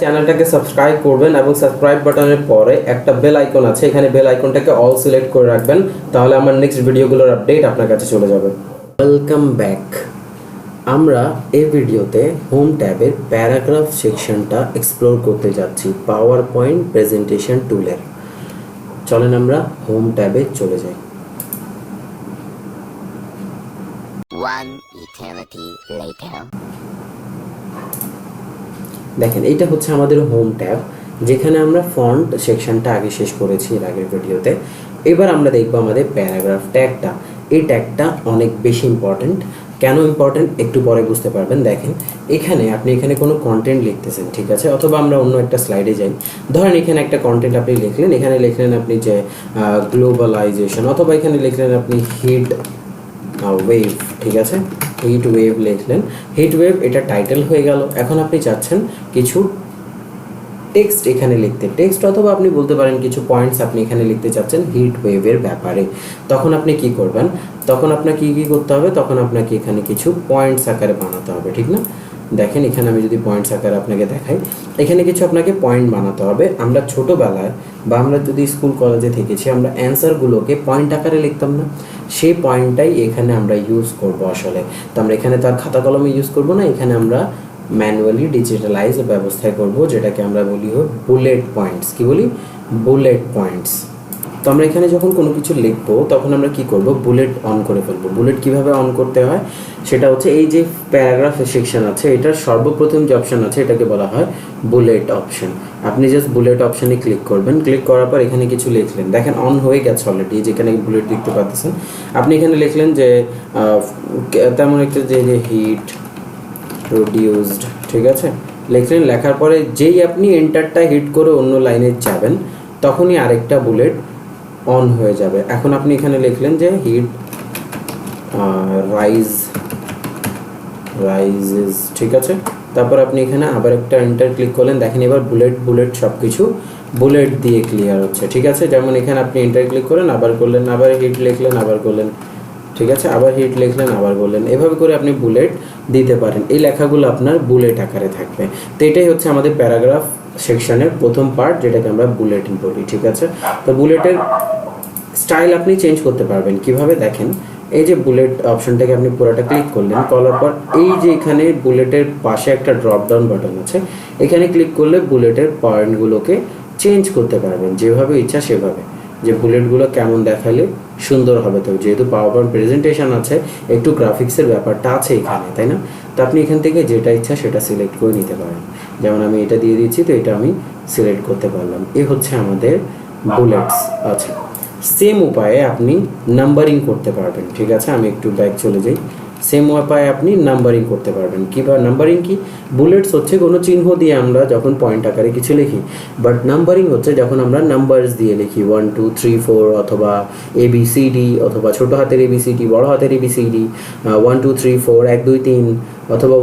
চ্যানেলটাকে সাবস্ক্রাইব করবেন এবং সাবস্ক্রাইব বাটনের পরে একটা বেল আইকন আছে, এখানে বেল আইকনটাকে অল সিলেক্ট করে রাখবেন, তাহলে আমার নেক্সট ভিডিওগুলোর আপডেট আপনার কাছে চলে যাবে। Welcome back. আমরা এই ভিডিওতে হোম ট্যাবের প্যারাগ্রাফ সেকশনটা এক্সপ্লোর করতে যাচ্ছি পাওয়ার পয়েন্ট প্রেজেন্টেশন টুলের। চলেন আমরা হোম ট্যাবে চলে যাই। One eternity later. দেখেন, এইটা হচ্ছে আমাদের হোম ট্যাব, যেখানে আমরা ফন্ট সেকশনটা আগে শেষ করেছি এর আগের ভিডিওতে। এবার আমরা দেখব আমাদের প্যারাগ্রাফ ট্যাগটা। এই ট্যাগটা অনেক বেশি ইম্পর্ট্যান্ট। কেন ইম্পর্ট্যান্ট একটু পরে বুঝতে পারবেন। দেখেন, আপনি এখানে কোনো কন্টেন্ট লিখতেছেন, ঠিক আছে, অথবা আমরা অন্য একটা স্লাইডে যাই। ধরেন এখানে একটা কন্টেন্ট আপনি লিখলেন, এখানে লিখলেন আপনি যে গ্লোবালাইজেশন, অথবা এখানে লিখলেন আপনি হিট ওয়েভ, ঠিক আছে, হিট ওয়েভ লিখলেন। হিট ওয়েভ এটা টাইটেল হয়ে গেল। এখন আপনি চাচ্ছেন কিছু টেক্সট এখানে লিখতে, টেক্সট অথবা আপনি বলতে পারেন কিছু পয়েন্টস আপনি এখানে লিখতে চাচ্ছেন হিট ওয়েভের ব্যাপারে। তখন আপনি কি করবেন? তখন আপনাকে কি করতে হবে? তখন আপনাকে এখানে কিছু পয়েন্টস আকারে বানাতে হবে, ঠিক না? দেখেন, এখানে আমি যদি পয়েন্টস আকারে আপনাকে দেখাই, এখানে কিছু আপনাকে পয়েন্ট বানাতে হবে। আমরা ছোটোবেলায় বা আমরা যদি স্কুল কলেজে থেকেছি, আমরা অ্যান্সারগুলোকে পয়েন্ট আকারে লিখতাম না? সেই পয়েন্টটাই এখানে আমরা ইউজ করব আসলে। তো আমরা এখানে তার খাতা কলমে ইউজ করব না, এখানে আমরা ম্যানুয়ালি ডিজিটালাইজ ব্যবস্থায় করব, যেটাকে আমরা বলি বুলেট পয়েন্টস। কি বলি? Bullet points. তো আমরা এখানে যখন কোনো কিছু লিখবো, তখন আমরা কি করব? বুলেট অন করে ফেলবো। বুলেট কিভাবে অন করতে হয় সেটা হচ্ছে, এই যে প্যারাগ্রাফ সেকশন আছে, এটার সর্বপ্রথম যে অপশন আছে এটাকে বলা হয় বুলেট অপশন। আপনি জাস্ট বুলেট অপশনে ক্লিক করবেন। ক্লিক করার পর এখানে কিছু লিখলেন, দেখেন অন হয়ে গেছে অলরেডি, যেখানে বুলেট দেখতে পাচ্ছেন। আপনি এখানে লিখলেন যে তেমন একটা যে হিট প্রডিউসড, ঠিক আছে, লিখলেন। লেখার পরে যেই আপনি এন্টারটা হিট করে অন্য লাইনে যাবেন, তখনই আরেকটা বুলেট অন হয়ে যাবে। এখন আপনি এখানে লিখলেন যে হিট রাইজেস, ঠিক আছে। তারপর আপনি এখানে আবার একটা এন্টার ক্লিক করলেন। দেখেন এবার বুলেট সব কিছু বুলেট দিয়ে ক্লিয়ার হচ্ছে, ঠিক আছে। যেমন এখানে আপনি এন্টার ক্লিক করেন, আবার করলেন, আবার হিট লিখলেন, আবার করলেন, ঠিক আছে, আবার হিট লিখলেন, আবার বললেন। এভাবে করে আপনি বুলেট দিতে পারেন। এই লেখাগুলো আপনার বুলেট আকারে থাকবে। তো এটাই হচ্ছে আমাদের প্যারাগ্রাফ সেকশনের প্রথম পার্ট, যেটাকে আমরা বুলেটিন বলি, ঠিক আছে। তো বুলেটের স্টাইল আপনি চেঞ্জ করতে পারবেন কিভাবে? দেখেন, এই যে বুলেট অপশনটাকে আপনি পুরোটা ক্লিক করলেন, করার পর এই যে এখানে বুলেটের পাশে একটা ড্রপ ডাউন বাটন আছে, এখানে ক্লিক করলে বুলেটের পয়েন্টগুলোকে চেঞ্জ করতে পারবেন যেভাবে ইচ্ছা সেভাবে, যে বুলেটগুলো কেমন দেখালে সুন্দর হবে। তো যেহেতু পাওয়ার পয়েন্ট প্রেজেন্টেশন আছে, একটু গ্রাফিক্সের ব্যাপারটা আছে এখানে, তাই না? তো আপনি এখান থেকে যেটা ইচ্ছা সেটা সিলেক্ট করে নিতে পারেন। যেমন আমি এটা দিয়ে দিচ্ছি, তো এটা আমি সিলেক্ট করতে পারলাম। এ হচ্ছে আমাদের বুলেটস। আচ্ছা, সেম উপায়ে আপনি নাম্বারিং করতে পারবেন, ঠিক আছে। আমি একটু ব্যাক চলে যাই। সেম উপায়ে আপনি নাম্বারিং করতে পারবেন। কীভাবে নাম্বারিং? কি? বুলেটস হচ্ছে কোনো চিহ্ন দিয়ে আমরা যখন পয়েন্ট আকারে কিছু লিখি, বাট নাম্বারিং হচ্ছে যখন আমরা নাম্বারস দিয়ে লিখি, 1 2 3 4, অথবা ABCD, অথবা ছোটো হাতের ABCD, বড় হাতের ABCD, 1 2 3 4, 1 2 3, অথবা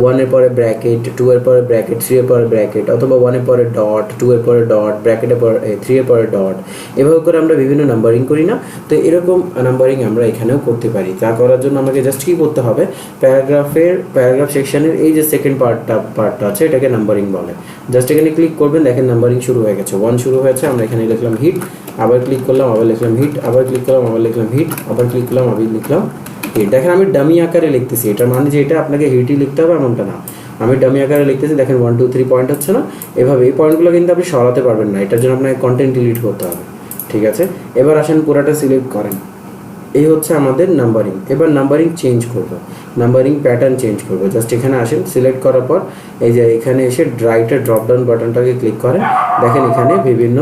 1 এর পরে ব্র্যাকেট, 2 এর পরে ব্র্যাকেট, 3 এর পরে ব্র্যাকেট, অথবা 1 এর পরে ডট, 2 এর পরে ডট, ব্র্যাকেটের পরে 3 এর পরে ডট। এভাবে করে আমরা বিভিন্ন নাম্বারিং করি না? তো এরকম নাম্বারিং আমরা এখানেও করতে পারি। তা করার জন্য আমাকে জাস্ট কী করতে হবে? প্যারাগ্রাফ সেকশনের এই যে সেকেন্ড পার্টটা আছে, এটাকে নাম্বারিং বলে। জাস্ট এখানে ক্লিক করবেন, দেখেন নাম্বারিং শুরু হয়ে গেছে। 1 শুরু হয়েছে, আমরা এখানে লিখলাম হিট, আবার ক্লিক করলাম, আবার লিখলাম হিট, আবার ক্লিক করলাম, আবার লিখলাম হিট, আবার ক্লিক করলাম, আবার লিখলাম হিট। দেখেন আমি ডামি আকারে লিখতেছি, এটার মানে যে এটা আপনাকে হিটই লিখতে হবে এমনটা না। আমি ডামি আকারে লিখতেছি। দেখেন 1 2 3 পয়েন্ট হচ্ছে না? এভাবে এই পয়েন্টগুলো কিন্তু আপনি সরাতে পারবেন না, এটার জন্য আপনাকে কন্টেন্ট ডিলিট করতে হবে, ঠিক আছে। এবার আসেন পুরোটা সিলেক্ট করেন। এই হচ্ছে আমাদের নাম্বারিং। এবার নাম্বারিং চেঞ্জ করব, নাম্বারিং প্যাটার্ন চেঞ্জ করব। জাস্ট এখানে আসেন, সিলেক্ট করার পর এই যে এখানে এসে রাইটের ড্রপ ডাউন বাটনটাকে ক্লিক করেন। দেখেন এখানে বিভিন্ন,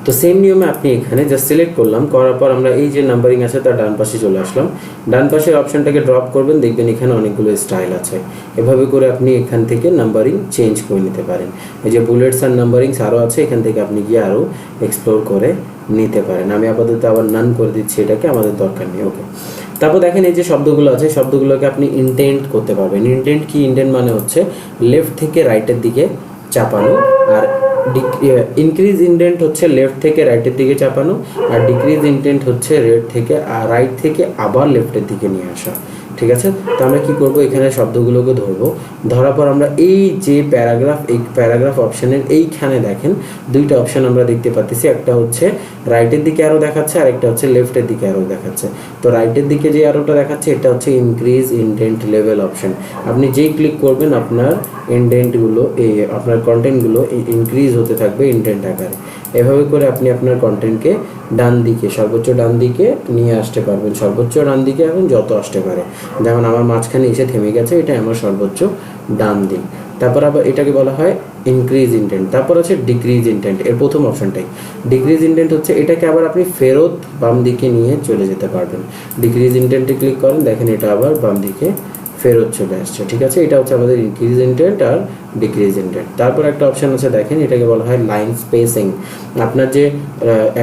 তো সেম নিয়মে আপনি এখানে জাস্ট সিলেক্ট করলাম, করার পর আমরা এই যে নাম্বারিং আছে তার ডান পাশে চলে আসলাম। ডান পাশের অপশনটাকে ড্রপ করবেন, দেখবেন এখানে অনেকগুলো স্টাইল আছে। এভাবে করে আপনি এখান থেকে নাম্বারিং চেঞ্জ করে নিতে পারেন। এই যে বুলেটস আর নাম্বারিংস আরও আছে, এখান থেকে আপনি গিয়ে আরও এক্সপ্লোর করে নিতে পারেন। আমি আপাতত আবার নান করে দিচ্ছি, এটাকে আমাদের দরকার নেই। ওকে, তারপর দেখেন এই যে শব্দগুলো আছে, শব্দগুলোকে আপনি ইনটেন্ট করতে পারবেন। ইনটেন্ট কি? ইনটেন্ট মানে হচ্ছে লেফট থেকে রাইটের দিকে চাপানো, আর ইনক্রিজ ইনটেন্ট হচ্ছে লেফট থেকে রাইটের দিকে চাপানো, আর ডিক্রিজ ইনটেন্ট হচ্ছে রাইট থেকে আবার লেফটের দিকে নিয়ে আসা। ঠিক আছে। তো আমরা কি করব, এখানে শব্দগুলোকে ধরবো, ধরার পর আমরা এই যে প্যারাগ্রাফ, এই প্যারাগ্রাফ অপশনের এইখানে দেখেন দুইটা অপশন আমরা দেখতে পাচ্ছি, একটা হচ্ছে রাইটের দিকে অ্যারো দেখাচ্ছে আর একটা হচ্ছে লেফটের দিকে অ্যারো দেখাচ্ছে। তো রাইটের দিকে যে অ্যারোটা দেখাচ্ছে এটা হচ্ছে ইনক্রিজ ইনডেন্ট লেভেল অপশন। আপনি যেই ক্লিক করবেন আপনার ইনডেন্টগুলো, আপনার কন্টেন্টগুলো ইনক্রিজ হতে থাকবে ইনডেন্ট আকারে। এভাবে করে আপনি আপনার কন্টেন্টকে ডান দিকে, সর্বোচ্চ ডান দিকে নিয়ে আসতে পারবেন। সর্বোচ্চ ডান দিকে এখন যত আসতে পারে, যেমন আমার মাঝখানে এসে থেমে গেছে, এটা আমার সর্বোচ্চ ডান দিক। তারপর আবার এটাকে বলা হয় ইনক্রিজ ইনটেন্ট। তারপর আছে ডিক্রিজ ইনটেন্ট, এর প্রথম অপশনটাই। ডিক্রিজ ইনটেন্ট হচ্ছে এটাকে আবার আপনি ফেরত বাম দিকে নিয়ে চলে যেতে পারবেন। ডিক্রিজ ইনটেন্টে ক্লিক করেন, দেখেন এটা আবার বাম দিকে ফেরত চলে আসছে। ঠিক আছে, এটা হচ্ছে আমাদের ইনক্রিজ ইনটেন্ট আর ডিক্রিজ ইনটেন্ট। তারপর একটা অপশন আছে দেখেন, এটাকে বলা হয় লাইন স্পেসিং। আপনার যে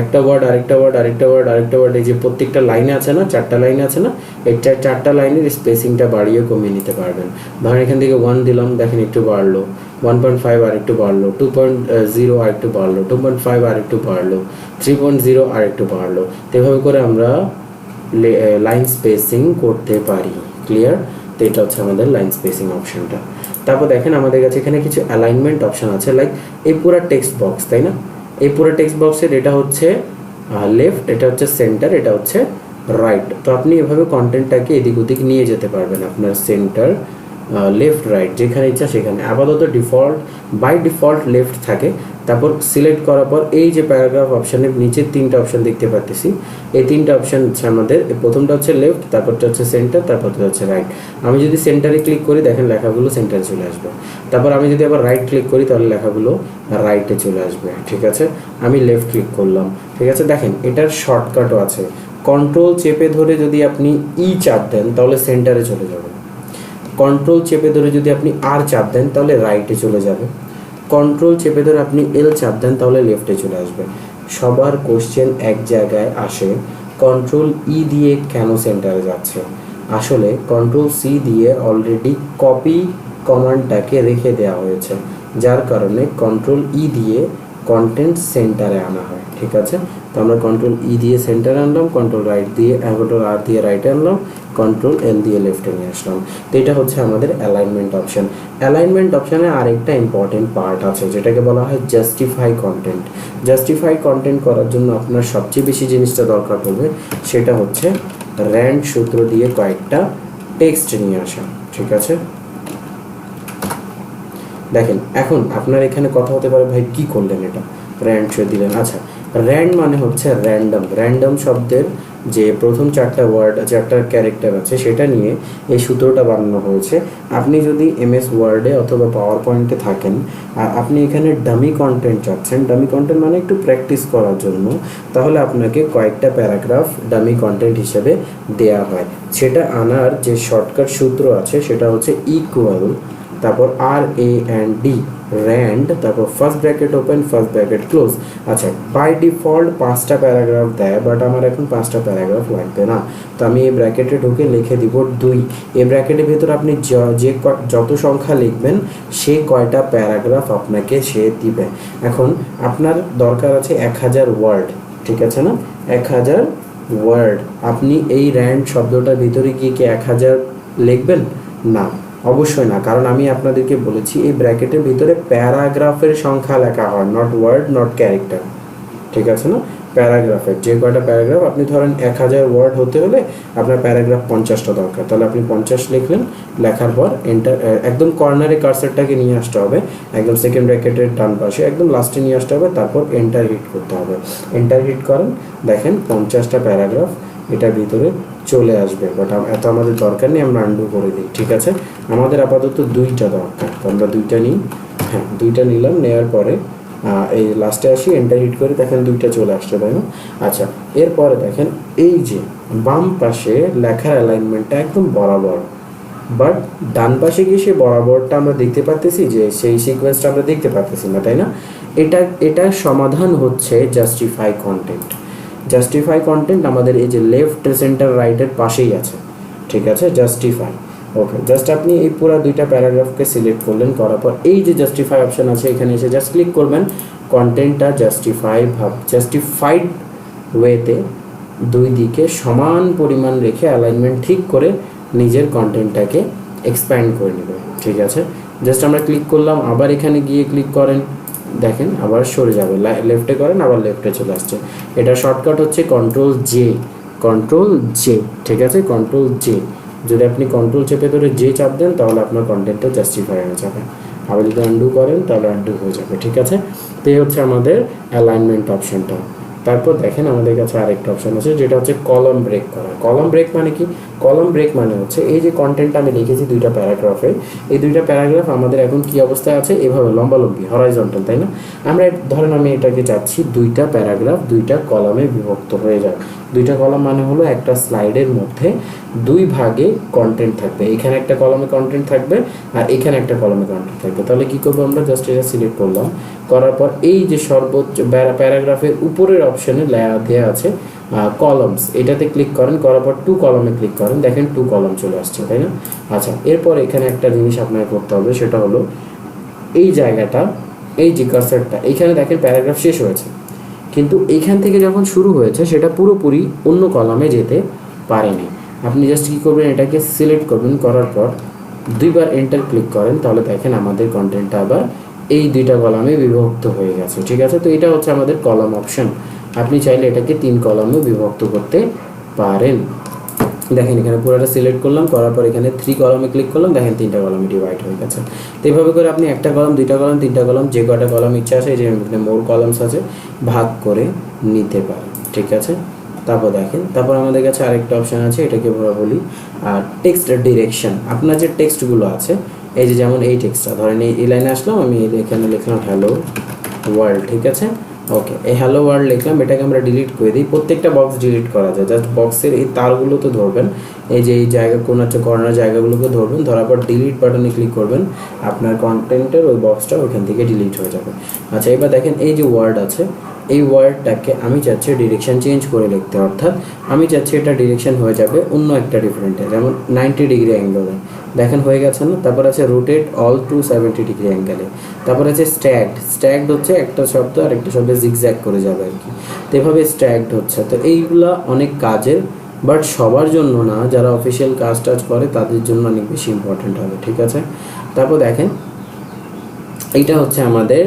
একটা ওয়ার্ড আরেকটা ওয়ার্ড আরেকটা ওয়ার্ড আরেকটা ওয়ার্ড, এই যে প্রত্যেকটা লাইনে আছে না, 4টা লাইন আছে না, এই চারটা লাইনের স্পেসিংটা বাড়িয়ে কমিয়ে নিতে পারবেন। ধরেন এখান থেকে 1 দিলাম, দেখেন একটু বাড়লো, 1.5 আর একটু বাড়লো, 2.0 আর একটু বাড়লো, 2.5 আর একটু বাড়লো, 3.0 আর একটু বাড়লো। তো এভাবে করে আমরা লাইন স্পেসিং করতে পারি। ক্লিয়ার? তো এটা হচ্ছে আমাদের লাইন স্পেসিং অপশনটা। তারপর দেখেন আমাদের কাছে এখানে কিছু অ্যালাইনমেন্ট অপশন আছে, লাইক এই পুরো টেক্সট বক্স, তাই না? এই পুরো টেক্সট বক্সের এটা হচ্ছে লেফট, এটা হচ্ছে সেন্টার, এটা হচ্ছে রাইট। তো আপনি এভাবে কন্টেন্টটাকে এদিক ওদিক নিয়ে যেতে পারবেন, আপনার সেন্টার, লেফট রাইট যেখানে ইচ্ছা সেখানে। আপাতত বাই ডিফল্ট লেফট থাকে। তারপর সিলেক্ট করার পর এই যে প্যারাগ্রাফ অপশানের নিচে 3টা অপশন দেখতে পাচ্ছি, এই 3টা অপশন হচ্ছে আমাদের, প্রথমটা হচ্ছে লেফট, তারপরটা হচ্ছে সেন্টার, তারপরটা হচ্ছে রাইট। আমি যদি সেন্টারে ক্লিক করি, দেখেন লেখাগুলো সেন্টারে চলে আসবে। তারপর আমি যদি আবার রাইট ক্লিক করি, তাহলে লেখাগুলো রাইটে চলে আসবে। ঠিক আছে, আমি লেফট ক্লিক করলাম। ঠিক আছে, দেখেন এটার শর্টকাটও আছে। কন্ট্রোল চেপে ধরে যদি আপনি চাপ দেন তাহলে সেন্টারে চলে যাবে। কন্ট্রোল চেপে ধরে যদি আপনি চাপ দেন তাহলে রাইটে চলে যাবে। কন্ট্রোল চেপে ধরে আপনি চাপ দেন তাহলে লেফটে চলে আসবে। সবার কোশ্চেন এক জায়গায় আসে, কন্ট্রোল দিয়ে কেন সেন্টারে যাচ্ছে? আসলে কন্ট্রোল দিয়ে অলরেডি কপি কমান্ডটাকে রেখে দেওয়া হয়েছে, যার কারণে কন্ট্রোল দিয়ে কন্টেন্ট সেন্টারে আনা হয়। ঠিক আছে, তো আমরা কন্ট্রোল দিয়ে সেন্টারে আনলাম, কন্ট্রোল আর দিয়ে রাইটে আনলাম, কন্ট্রোল দিয়ে লেফটে নিয়ে আসলাম। তো এটা হচ্ছে আমাদের অ্যালাইনমেন্ট অপশন। অ্যালাইনমেন্ট অপশানে আরেকটা ইম্পর্টেন্ট পার্ট আছে যেটাকে বলা হয় জাস্টিফাই কন্টেন্ট। জাস্টিফাই কন্টেন্ট করার জন্য আপনার সবচেয়ে বেশি জিনিসটা দরকার পড়বে, সেটা হচ্ছে র্যান্ড সূত্র দিয়ে কয়েকটা টেক্সট নিয়ে আসা। ঠিক আছে, দেখেন এখন আপনার এখানে কথা হতে পারে, ভাই কি করলেন, এটা র্যান্ড দিলেন। আচ্ছা, র্যান্ড মানে হচ্ছে র্যান্ডম। র্যান্ডম শব্দের যে প্রথম 4টা ওয়ার্ড, 4টা ক্যারেক্টার আছে, সেটা নিয়ে এই সূত্রটা বানানো হয়েছে। আপনি যদি MS ওয়ার্ডে অথবা পাওয়ার পয়েন্টে থাকেন আর আপনি এখানে ডামি কন্টেন্ট চাচ্ছেন, ডামি কন্টেন্ট মানে একটু প্র্যাকটিস করার জন্য, তাহলে আপনাকে কয়েকটা প্যারাগ্রাফ ডামি কন্টেন্ট হিসেবে দেয়া হয়। সেটা আনার যে শর্টকাট সূত্র আছে সেটা হচ্ছে ইকুয়াল, তারপর RAND, র্যান্ড, তারপর first bracket open, first bracket close. আচ্ছা, বাই ডিফল্ট 5টা প্যারাগ্রাফ দেয়, বাট আমার এখন 5টা প্যারাগ্রাফ লাগবে না, তো আমি এই ব্র্যাকেটে ঢুকে লিখে দিব 2। এই ব্র্যাকেটের ভেতর আপনি যত সংখ্যা লিখবেন সে কয়টা প্যারাগ্রাফ আপনাকে সে দিবে। এখন আপনার দরকার আছে 1000 ওয়ার্ড, ঠিক আছে না? 1000 ওয়ার্ড আপনি এই র্যান্ড শব্দটার ভিতরে গিয়ে কি 1000 লিখবেন? না, অবশ্যই না, কারণ আমি আপনাদেরকে বলেছি এই ব্র্যাকেটের ভিতরে প্যারাগ্রাফের সংখ্যা লেখা হয়, নট ওয়ার্ড, নট ক্যারেক্টার। ঠিক আছে না? প্যারাগ্রাফের যে কয়টা প্যারাগ্রাফ, আপনি ধরেন 1000 ওয়ার্ড হতে হলে আপনার প্যারাগ্রাফ 50টা দরকার, তাহলে আপনি 50 লিখলেন। লেখার পর এন্টার, একদম কর্নারে কার্সারটাকে নিয়ে আসতে হবে, একদম সেকেন্ড ব্র্যাকেটের ডান পাশে একদম লাস্টে নিয়ে আসতে হবে, তারপর এন্টার হিট করতে হবে। এন্টার হিট করেন, দেখেন 50টা প্যারাগ্রাফ এটার ভিতরে চলে আসবে। বাট এত আমাদের দরকার নেই, আমরা আন্ডু করে দিই। ঠিক আছে, আমাদের আপাতত 2টা দরকার, তো আমরা 2টা নিই। হ্যাঁ, 2টা নিলাম, নেওয়ার পরে এই লাস্টে আসি, এন্টার হিট করে, দেখেন 2টা চলে আসছে, তাই না? আচ্ছা, এরপরে দেখেন এই যে বাম পাশে লেখার অ্যালাইনমেন্টটা একদম বরাবর, বাট ডান পাশে গিয়ে সেই বরাবরটা আমরা দেখতে পাচ্তেছি, যে সেই সিকোয়েন্সটা আমরা দেখতে পাচ্তেছি না, তাই না? এটার সমাধান হচ্ছে জাস্টিফাই কন্টেন্ট। জাস্টিফাই কন্টেন্ট আমাদের এই যে লেফট সেন্টার রাইটের পাশেই আছে। ঠিক আছে, জাস্টিফাই। ওকে, জাস্ট আপনি এই পুরো 2টা প্যারাগ্রাফকে সিলেক্ট করলেন, করার পর এই যে জাস্টিফাই অপশন আছে এখানে এসে জাস্ট ক্লিক করবেন। কন্টেন্টটা জাস্টিফাইড ওয়েতে 2 দিকে সমান পরিমাণ রেখে অ্যালাইনমেন্ট ঠিক করে নিজের কন্টেন্টটাকে এক্সপ্যান্ড করে নেবে। ঠিক আছে, জাস্ট আমরা ক্লিক করলাম, আবার এখানে গিয়ে ক্লিক করেন, দেখেন আবার সরে যাবে, লেফটে করেন আবার লেফটে চলে আসছে। এটা শর্টকাট হচ্ছে কন্ট্রোল জে, কন্ট্রোল জে। ঠিক আছে, কন্ট্রোল জে। যদি আপনি কন্ট্রোল চেপে ধরে জে চাপ দেন তাহলে আপনার কন্টেন্টটা জাস্টিফাই হয়ে যাবে। আবার যদি আন্ডু করেন তাহলে আন্ডু হয়ে যাবে। ঠিক আছে, তো এই হচ্ছে আমাদের অ্যালাইনমেন্ট অপশনটা। তারপর দেখেন আমাদের কাছে আরেকটা অপশন আছে যেটা হচ্ছে কলাম ব্রেক করা। কলাম ব্রেক মানে কি? কলাম ব্রেক মানে হচ্ছে এই যে কন্টেন্টটা আমি লিখেছি দুইটা প্যারাগ্রাফে, এই দুইটা প্যারাগ্রাফ আমাদের এখন কি অবস্থায় আছে, এভাবে লম্বালম্বি হরাইজন্টাল, তাই না? আমরা ধরেন আমি এটাকে চাচ্ছি দুইটা প্যারাগ্রাফ দুইটা কলামে বিভক্ত হয়ে যাক। দুইটা কলাম মানে হলো একটা স্লাইডের মধ্যে দুই ভাগে কন্টেন্ট থাকবে, এখানে একটা কলামে কন্টেন্ট থাকবে আর এখানে একটা কলামে কন্টেন্ট থাকবে। তাহলে কি করবো আমরা, জাস্ট এটা সিলেক্ট করলাম, করার পর এই যে সর্বোচ্চ প্যারাগ্রাফের উপরের অপশনে দেওয়া আছে কলামস, এটাতে ক্লিক করেন, করার পর 2 কলামে ক্লিক করেন, দেখেন 2 কলাম চলে আসছে, তাই না? আচ্ছা, এরপর এখানে একটা জিনিস আপনাকে করতে হবে, সেটা হলো এই জায়গাটা, এই যে কার্সারটা, এইখানে দেখেন প্যারাগ্রাফ শেষ হয়েছে, কিন্তু এইখান থেকে যখন শুরু হয়েছে সেটা পুরোপুরি অন্য কলামে যেতে পারেনি। আপনি জাস্ট কী করবেন, এটাকে সিলেক্ট করবেন, করার পর 2 বার এন্টার ক্লিক করেন, তাহলে দেখেন আমাদের কন্টেন্টটা আবার এই 2টা কলামে বিভক্ত হয়ে গেছে। ঠিক আছে, তো এটা হচ্ছে আমাদের কলাম অপশন। আপনি চাইলে এটাকে 3 কলামে বিভক্ত করতে পারেন। দেখেন এখানে পুরোটা সিলেক্ট করলাম, করার পর এখানে 3 কলামে ক্লিক করলাম, দেখেন 3টা কলামে ডিভাইড হয়ে গেছে। তো এইভাবে করে আপনি একটা কলাম, 2টা কলাম, 3টা কলাম, যে কটা কলাম ইচ্ছা আছে, যে মোর কলামস আছে, ভাগ করে নিতে পারেন। ঠিক আছে, তারপর দেখেন, তারপর আমাদের কাছে আরেকটা অপশান আছে, এটাকে আমরা বলি টেক্সট ডিরেকশন। আপনার যে টেক্সটগুলো আছে, এই যে যেমন এই টেক্সটটা ধরেন এই লাইনে আসলাম, আমি এখানে লিখলাম হ্যালো ওয়ার্ল্ড। ঠিক আছে, ওকে, এই হ্যালো ওয়ার্ল্ড লিখলাম, এটাকে আমরা ডিলিট করে দিই। প্রত্যেকটা বক্স ডিলিট করা যায়, জাস্ট বক্সের এই তারগুলো তো ধরবেন, এই যে এই জায়গা কর্নার জায়গাগুলোকে ধরবেন, ধরার পর ডিলিট বাটনে ক্লিক করবেন, আপনার কন্টেন্টের ওই বক্সটা ওইখান থেকে ডিলিট হয়ে যাবে। আচ্ছা, এবার দেখেন এই যে ওয়ার্ড আছে, এই ওয়ার্ডটাকে আমি চাচ্ছি ডিরেকশন চেঞ্জ করে লিখতে, অর্থাৎ আমি চাচ্ছি এটা ডিরেকশন হয়ে যাবে অন্য একটা ডিফারেন্টে, যেমন 90 ডিগ্রি অ্যাঙ্গেলে, দেখেন হয়ে গেছে না? তারপর আছে রোটেট অল টু 70 ডিগ্রি অ্যাঙ্গেলে। তারপর আছে স্ট্যাগড হচ্ছে একটা শব্দ আর একটা শব্দ জিগজ্যাগ করে যাবে আর কি, তো এভাবে স্ট্যাগড হচ্ছে। তো এইগুলা অনেক কাজের, বাট সবার জন্য না, যারা অফিসিয়াল কাজ টাজ করে তাদের জন্য অনেক বেশি ইম্পর্টেন্ট হবে। ঠিক আছে, তারপর দেখেন এইটা হচ্ছে আমাদের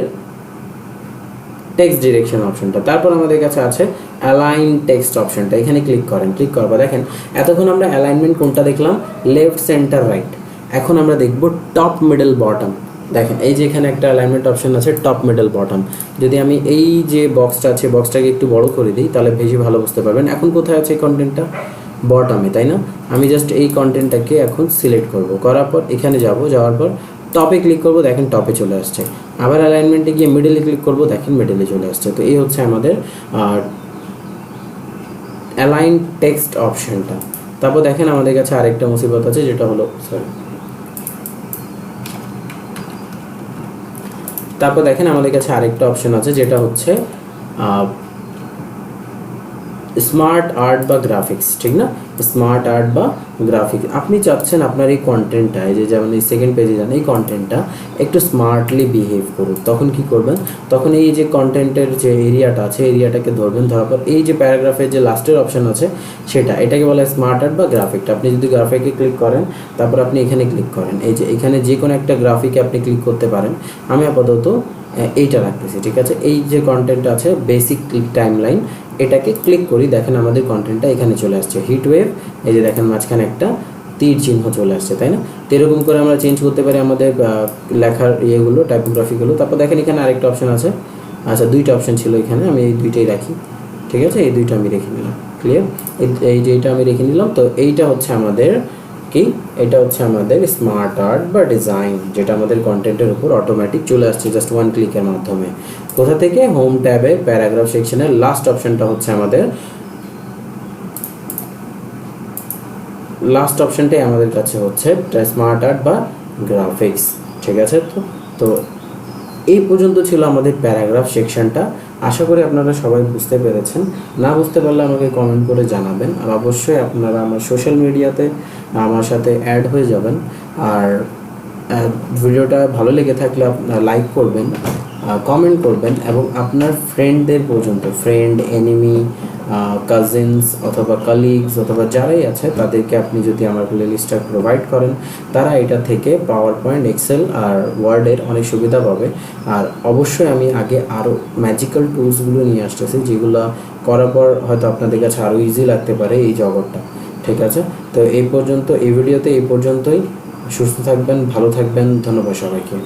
টেক্সট ডিরেকশন অপশনটা। তারপর আমাদের কাছে আছে অ্যালাইন টেক্সট অপশনটা, এখানে ক্লিক করেন, ক্লিক করার পর দেখেন এতক্ষণ আমরা অ্যালাইনমেন্ট কোনটা দেখলাম, লেফট সেন্টার রাইট। এখন আমরা দেখব টপ মিডল বটম। দেখেন এই যে এখানে একটা অ্যালাইনমেন্ট অপশন আছে টপ মিডল বটম। যদি আমি এই যে বক্সটা আছে বক্সটাকে একটু বড় করে দিই তাহলে বেশি ভালো বুঝতে পারবেন। এখন কোথায় আছে কন্টেন্টটা, বটমে, তাই না? আমি জাস্ট এই কন্টেন্টটাকে এখন সিলেক্ট করব, করার পর এখানে যাব, যাওয়ার পর টপে ক্লিক করব, দেখেন টপে চলে আসছে। আবার অ্যালাইনমেন্টে গিয়ে মিডলে ক্লিক করব, দেখেন মিডলে চলে আসছে। তো এই হচ্ছে আমাদের অ্যালাইন টেক্সট অপশনটা। তারপর দেখেন আমাদের কাছে আরেকটা মুসিবত আছে, যেটা হলো তারপর দেখেন আমাদের কাছে আরেকটা অপশন আছে, যেটা হচ্ছে স্মার্ট আর্ট বা গ্রাফিক্স। ঠিক না, স্মার্ট আর্ট বা গ্রাফিক্স। আপনি চাচ্ছেন আপনার এই কন্টেন্টটা, এই যে যেমন এই সেকেন্ড পেজে যান, এই কন্টেন্টটা একটু স্মার্টলি বিহেভ করুক। তখন কি করবেন, তখন এই যে কন্টেন্টের যে এরিয়াটা আছে, এরিয়াটাকে ধরবেন, ধরার পর এই যে প্যারাগ্রাফের যে লাস্টের অপশন আছে সেটা, এটাকে বলা হয় স্মার্ট আর্ট বা গ্রাফিকটা। আপনি যদি গ্রাফিকে ক্লিক করেন, তারপর আপনি এখানে ক্লিক করেন, এই যে এখানে যে কোনো একটা গ্রাফিকে আপনি ক্লিক করতে পারেন। আমি আপাতত এইটা রাখতেছি। ঠিক আছে, এই যে কন্টেন্ট আছে বেসিক ক্লিক টাইমলাইন, এটাকে ক্লিক করি, দেখেন আমাদের কন্টেন্টটা এখানে চলে আসছে। হিট ওয়েভ, এই যে দেখেন মাঝখানে একটা তীর চিহ্ন চলে আসছে, তাই না? তো এরকম করে আমরা চেঞ্জ করতে পারি আমাদের লেখার ইয়েগুলো, টাইপোগ্রাফিগুলো। তারপর দেখেন এখানে আরেকটা অপশন আছে, আচ্ছা 2টা অপশন ছিল এখানে, আমি এই 2টাই রাখি। ঠিক আছে, এই 2টা আমি রেখে নিলাম, ক্লিয়ার? এই যে এটা আমি রেখে নিলাম। তো এইটা হচ্ছে আমাদের কি, এটা হচ্ছে আমাদের স্মার্ট আর্ট বা ডিজাইন, যেটা আমাদের কন্টেন্টের উপর অটোমেটিক চলে আসছে জাস্ট 1 ক্লিকের মাধ্যমে। কোথা থেকে, হোম ট্যাবে প্যারাগ্রাফ সেকশনের লাস্ট অপশনটা হচ্ছে আমাদের, লাস্ট অপশনটাই আমাদের কাছে হচ্ছে স্মার্ট আর্ট বা গ্রাফিক্স। ঠিক আছে, তো এই পর্যন্ত ছিল আমাদের প্যারাগ্রাফ সেকশনটা। আশা করি আপনারা সবাই বুঝতে পেরেছেন। না বুঝতে পারলে আমাকে কমেন্ট করে জানাবেন, আর অবশ্যই আপনারা আমার সোশ্যাল মিডিয়াতে আমার সাথে অ্যাড হয়ে যাবেন। আর ভিডিওটা ভালো লেগে থাকলে আপনারা লাইক করবেন, কমেন্ট করবেন, এবং আপনার ফ্রেন্ডদের পর্যন্ত, ফ্রেন্ড, এনিমি, কাজিনস অথবা কালিগস অথবা যারাই আছে তাদেরকে আপনি যদি আমার প্লে লিস্টটা প্রোভাইড করেন, তারা এটা থেকে পাওয়ার পয়েন্ট, এক্সেল আর ওয়ার্ডের অনেক সুবিধা পাবে। আর অবশ্যই আমি আগে আরও ম্যাজিক্যাল টুলসগুলো নিয়ে আসতেছি, যেগুলো করার পর হয়তো আপনাদের কাছে আরও ইজি লাগতে পারে এই জগৎটা। ঠিক আছে, তো এই পর্যন্ত, এই ভিডিওতে এই পর্যন্তই। সুস্থ থাকবেন, ভালো থাকবেন, ধন্যবাদ সবাইকে।